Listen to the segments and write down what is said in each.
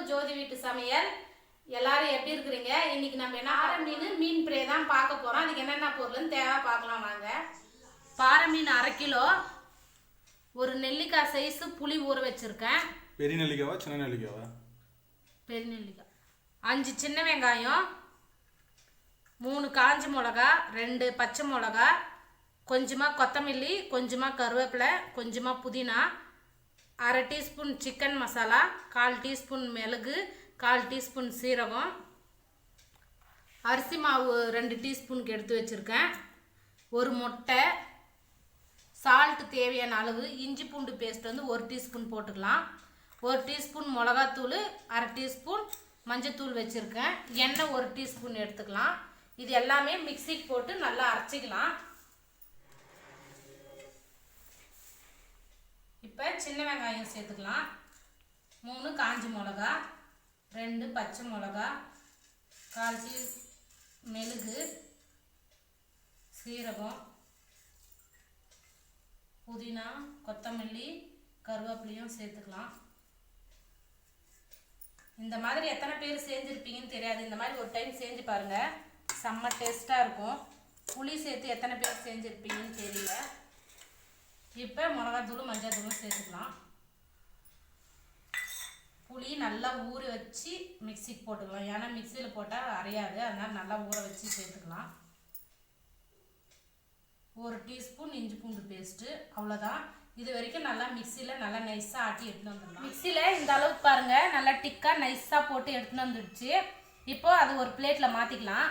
To ஜோதி வீட்டு சமையல். எல்லாரும் எப்படி இருக்கிறீங்க? இன்னைக்கு நம்ம என்ன மீன் ஃப்ரை தான் பார்க்க போறோம். அதுக்கு என்னென்ன பொருள்னு தேவை பார்க்கலாம் வாங்க. பாறை மீன் 1/2 கிலோ, ஒரு நெல்லிக்காய் சைஸ் புளி ஊற வச்சிருக்கேன். பெரிய நெல்லிக்காவா சின்ன நெல்லிக்காவா? பெரிய நெல்லிக்காய். 5 சின்ன வெங்காயம், 3 காஞ்ச மிளகா, 2 பச்சை மிளகா, கொஞ்சமாக கொத்தமல்லி, கொஞ்சமாக கருவேப்பிலை, கொஞ்சமாக புதினா, 1/2 டீஸ்பூன் சிக்கன் மசாலா, 1/4 டீஸ்பூன் மிளகு, 1/4 டீஸ்பூன் சீரகம், அரிசி மாவு 2 டீஸ்பூனுக்கு எடுத்து வச்சுருக்கேன், ஒரு முட்டை, சால்ட்டு தேவையான அளவு, இஞ்சி பூண்டு பேஸ்ட் வந்து 1 டீஸ்பூன் போட்டுக்கலாம், 1 டீஸ்பூன் மிளகாத்தூள், 1/2 டீஸ்பூன் மஞ்சத்தூள் வச்சுருக்கேன், எண்ணெய் 1 டீஸ்பூன் எடுத்துக்கலாம். இது எல்லாமே மிக்சிக்கு போட்டு நல்லா அரைச்சிக்கலாம். இப்போ சின்ன வெங்காயம் சேர்த்துக்கலாம், 3 காஞ்ச மிளகா, 2 பச்சை மிளகா, 1/4 மிளகு, சீரகம், புதினா, கொத்தமல்லி, கருவேப்பிலையும் சேர்த்துக்கலாம். இந்த மாதிரி எத்தனை பேர் செஞ்சுருப்பீங்கன்னு தெரியாது. இந்த மாதிரி ஒரு டைம் செஞ்சு பாருங்கள், செம்ம டேஸ்ட்டாக இருக்கும். புளி சேர்த்து எத்தனை பேர் செஞ்சுருப்பீங்கன்னு தெரியல. இப்போ மிளகாத்தூள் மஞ்சள் சேர்த்துக்கலாம். புளி நல்லா ஊற வச்சு மிக்சிக்கு போட்டுக்கலாம். ஏன்னா மிக்சியில் போட்டால் அரையாது, அதனால் நல்லா ஊற வச்சு சேர்த்துக்கலாம். 1 டீஸ்பூன் இஞ்சி பூண்டு பேஸ்ட்டு, அவ்வளோதான். இது வரைக்கும் நல்லா மிக்சியில் நல்லா நைஸாக ஆட்டி எடுத்துன்னு வந்துடலாம். மிக்சியில் இந்த அளவுக்கு பாருங்கள், நல்லா டிக்காக நைஸாக போட்டு எடுத்துன்னு வந்துடுச்சு. இப்போது அது ஒரு பிளேட்டில் மாற்றிக்கலாம்.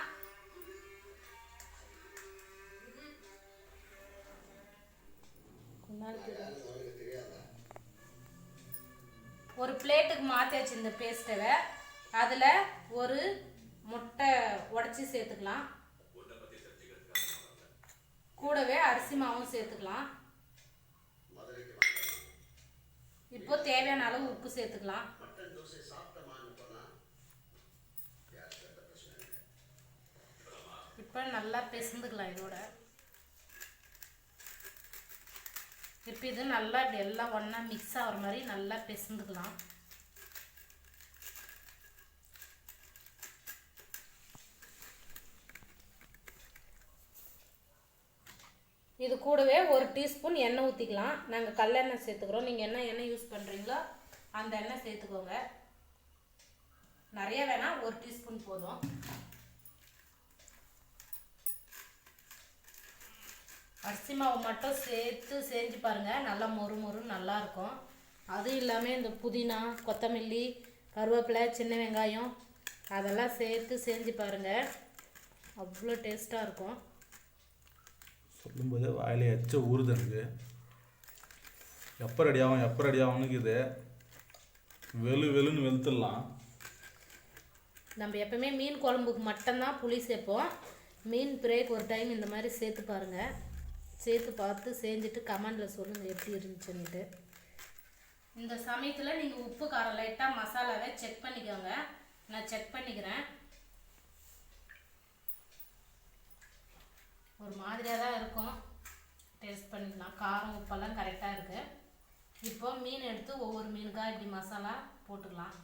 ஒரு பிளேட்டுக்கு மாற்றியாச்சு இந்த பேஸ்ட்டை. அதில் ஒரு முட்டை உடச்சி சேர்த்துக்கலாம். கூடவே அரிசி மாவும் சேர்த்துக்கலாம். இப்போ தேவையான அளவு உப்பு சேர்த்துக்கலாம். இப்போ நல்லா பிசைந்துக்கலாம் இதோட. இப்போ இது நல்லா இப்படி எல்லாம் ஒன்றா மிக்ஸ் ஆகிற மாதிரி நல்லா பிசைந்துக்கலாம். இது கூடவே 1 டீஸ்பூன் எண்ணெய் ஊற்றிக்கலாம். நாங்கள் கல்லெண்ணெய் சேர்த்துக்கிறோம். நீங்கள் என்ன எண்ணெய் யூஸ் பண்ணுறீங்களோ அந்த எண்ணெய் சேர்த்துக்கோங்க. நிறைய வேணாம், 1 டீஸ்பூன் போதும். அரிசி மாவு மட்டும் சேர்த்து செஞ்சு பாருங்கள், நல்லா மொறு மொறுன்னு நல்லாயிருக்கும். அதுவும் இல்லாமல் இந்த புதினா, கொத்தமல்லி, கருவேப்பிலை, சின்ன வெங்காயம் அதெல்லாம் சேர்த்து செஞ்சு பாருங்கள், அவ்வளோ டேஸ்ட்டாக இருக்கும். சொல்லும்போது வாயில எச்ச ஊறுது எனக்கு. எப்போ ரெடி ஆகும்னுக்கு இது வெளுன்னு வெளுத்துடலாம். நம்ம எப்பவுமே மீன் குழம்புக்கு மட்டும்தான் புளி சேர்ப்போம். மீன் ஃப்ரைக்கு ஒரு டைம் இந்த மாதிரி சேர்த்து பாருங்கள். சேர்த்து பார்த்து செஞ்சுட்டு கமெண்டில் சொல்லுங்கள் எப்படி இருந்துச்சுன்னுட்டு. இந்த சமயத்தில் நீங்கள் உப்பு காரம் லைட்டாக மசாலாவை செக் பண்ணிக்கோங்க. நான் செக் பண்ணிக்கிறேன். ஒரு மாதிரியாக தான் இருக்கும், டேஸ்ட் பண்ணிக்கலாம். காரம் உப்பெல்லாம் கரெக்டாக இருக்குது. இப்போ மீன் எடுத்து ஒவ்வொரு மீனுக்காக இப்படி மசாலா போட்டுக்கலாம்.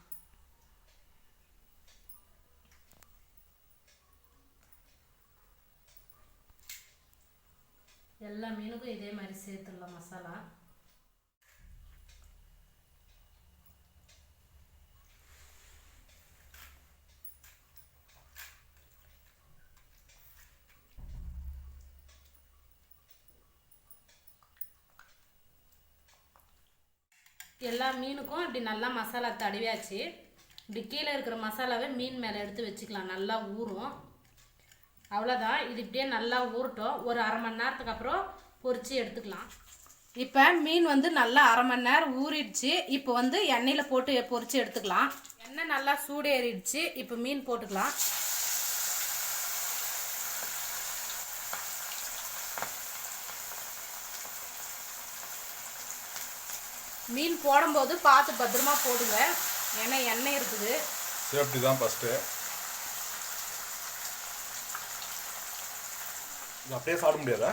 எல்லா மீனுக்கும் இதே மாதிரி சேர்த்துடலாம் மசாலா. எல்லா மீனுக்கும் இப்படி நல்லா மசாலா தடவியாச்சு. இப்படி கீழே இருக்கிற மசாலாவை மீன் மேலே எடுத்து வச்சுக்கலாம், நல்லா ஊறும். அவ்வளோதான். இது இப்படியே நல்லா ஊறட்டும். ஒரு 1/2 மணி நேரத்துக்கு அப்புறம் பொரித்து எடுத்துக்கலாம். இப்போ மீன் வந்து நல்லா 1/2 மணி நேரம் ஊறிடுச்சு. இப்போ வந்து எண்ணெயில் போட்டு பொரித்து எடுத்துக்கலாம். எண்ணெய் நல்லா சூடு ஏறிடுச்சு. இப்போ மீன் போட்டுக்கலாம். மீன் போடும்போது பார்த்து பத்திரமா போடுங்க, ஏன்னா எண்ணெய் இருக்குது. சேஃப்டி தான் ஃபஸ்ட்டு. அப்படியே சாப்பிட முடியாதா?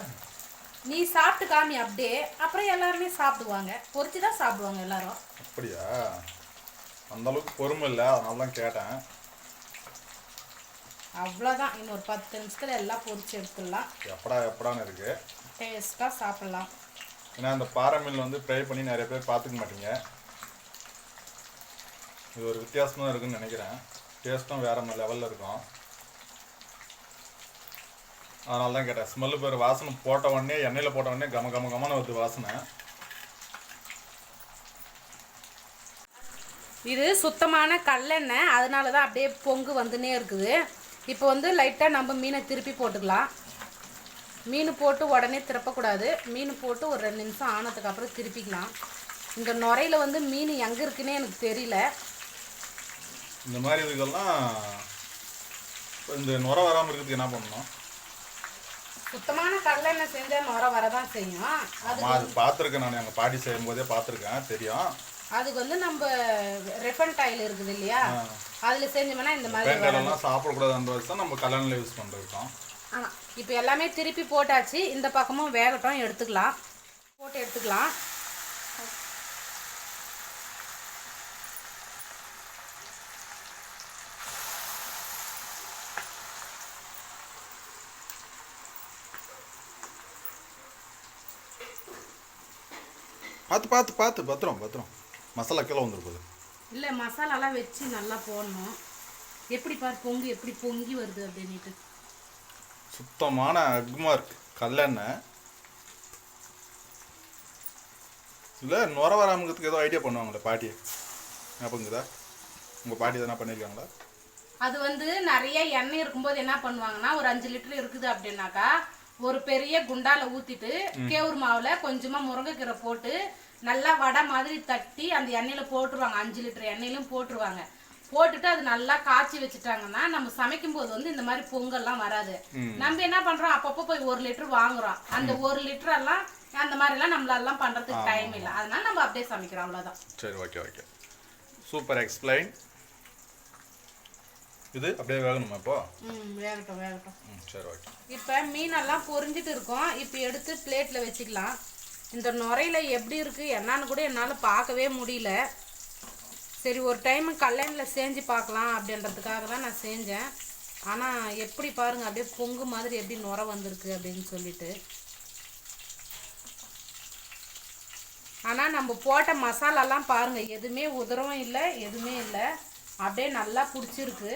நீ சாப்பிட்டு காமி அப்படியே, அப்புறம் எல்லாருமே சாப்பிடுவாங்க. பொரிச்சு தான் சாப்பிடுவாங்க எல்லாரும். அப்படியா? அந்தளவுக்கு பொறுமை இல்லை, அதனால தான் கேட்டேன். அவ்வளோதான், இன்னொரு 10 நிமிஷத்தில் எல்லாம் பொரிச்சு எடுத்துடலாம். எப்படான்னு இருக்குது, டேஸ்ட்டாக சாப்பிட்லாம். ஏன்னா அந்த பாறை மீன் வந்து ஃப்ரை பண்ணி நிறைய பேர் பார்த்துக்க மாட்டீங்க. இது ஒரு வித்தியாசமாக இருக்குன்னு நினைக்கிறேன். டேஸ்ட்டும் வேறு லெவலில் இருக்கும். அதனால தான் கேட்டேன். ஸ்மெல்லு பேர் வாசனை போட்ட உடனே, எண்ணெயில் போட்ட உடனே கமன்னு வருது வாசனை. இது சுத்தமான கல்லெண்ணெய், அதனால தான் அப்படியே பொங்கு வந்துனே இருக்குது. இப்போ வந்து லைட்டாக நம்ம மீனை திருப்பி போட்டுக்கலாம். மீன் போட்டு உடனே திருப்பக்கூடாது. மீன் போட்டு ஒரு 2 நிமிஷம் ஆனதுக்கு அப்புறம் திருப்பிக்கலாம். இந்த நுரையில் வந்து மீன் எங்கே இருக்குன்னே எனக்கு தெரியல. இந்த மாதிரி இதுக்கெல்லாம் இந்த நுரை வராமல் இருக்கிறதுக்கு என்ன பண்ணணும்? சுத்தமான கடலெண்ணெய் செஞ்சால் நுரை வரதான் செய்யும். அது பார்த்துருக்கேன், நான் எங்கள் பாட்டி செய்யும் போதே பார்த்துருக்கேன், தெரியும். அதுக்கு வந்து நம்ம ரெஃபண்ட் ஆயில் இருக்குது இல்லையா, அதில் செஞ்சோம்னா இந்த மாதிரி எல்லாம் சாப்பிடக்கூடாதுன்ற தான் நம்ம கல்யாணில் யூஸ் பண்ணிருக்கோம். ஆமாம். இப்போ எல்லாமே திருப்பி போட்டாச்சு. இந்த பக்கமும் வேகட்டும், எடுத்துக்கலாம். போட்டு எடுத்துக்கலாம். பார்த்து பத்திரம் மசாலா கீழே வந்துருக்குது. இல்லை, மசாலாலாம் வச்சு நல்லா போடணும். எப்படி பாரு பொங்கு எப்படி பொங்கி வருது அப்படின்ட்டு. சுத்தமான அக்மார்க் கல்லெண்ணெய். இல்லை நுர வராமங்கிறதுக்கு ஏதோ ஐடியா பண்ணுவாங்களே பாட்டி, ஞாபகங்குதா? உங்கள் பாட்டி எதனா பண்ணியிருக்காங்களா? அது வந்து நிறைய எண்ணெய் இருக்கும்போது என்ன பண்ணுவாங்கன்னா, ஒரு 5 லிட்டர் இருக்குது அப்படின்னாக்கா ஒரு பெரிய குண்டால ஊற்றிட்டு கேவுரு மாவில் கொஞ்சமாக முருங்கைக்கீரை போட்டு நல்லா வடை மாதிரி தட்டி அந்த எண்ணெயில் போட்டுருவாங்க. 5 லிட்டர் எண்ணெயிலும் போட்டுருவாங்க. போட்டுட்டு அது நல்லா காய்ச்சி வச்சுட்டாங்கன்னா நம்ம சமைக்கும் போது வந்து இந்த மாதிரி பொங்கல்லாம் வராது. நம்ம என்ன பண்றோம், அப்பப்போ போய் 1 லிட்டர் வாங்குறோம். அந்த 1 லிட்டர் எல்லாம் அந்த மாதிரி எல்லாம் நம்மளால பண்றதுக்கு டைம் இல்லை. அதனால நம்ம அப்படியே சமைக்கிறோம், அவ்வளவுதான். சரி, ஓகே, சூப்பர் எக்ஸ்பிளைன். இது அப்படியே வேகணுமா இப்போ? வேகட்டும். சரி, ஓகே. இப்போ மீனெல்லாம் பொரிஞ்சிட்டு இருக்கோம். இப்போ எடுத்து பிளேட்ல வச்சுக்கலாம். இந்த நுரையில எப்படி இருக்கு என்னன்னு கூட என்னால் பார்க்கவே முடியல. சரி, ஒரு டைம் கல்யாணில் செஞ்சு பார்க்கலாம் அப்படின்றதுக்காக தான் நான் செஞ்சேன். ஆனால் எப்படி பாருங்கள், அப்படியே பொங்கு மாதிரி எப்படி நுரை வந்திருக்கு அப்படின்னு சொல்லிட்டு. ஆனால் நம்ம போட்ட மசாலாலாம் பாருங்கள், எதுவுமே உதறவும் இல்லை, எதுவுமே இல்லை, அப்படியே நல்லா பிடிச்சிருக்கு.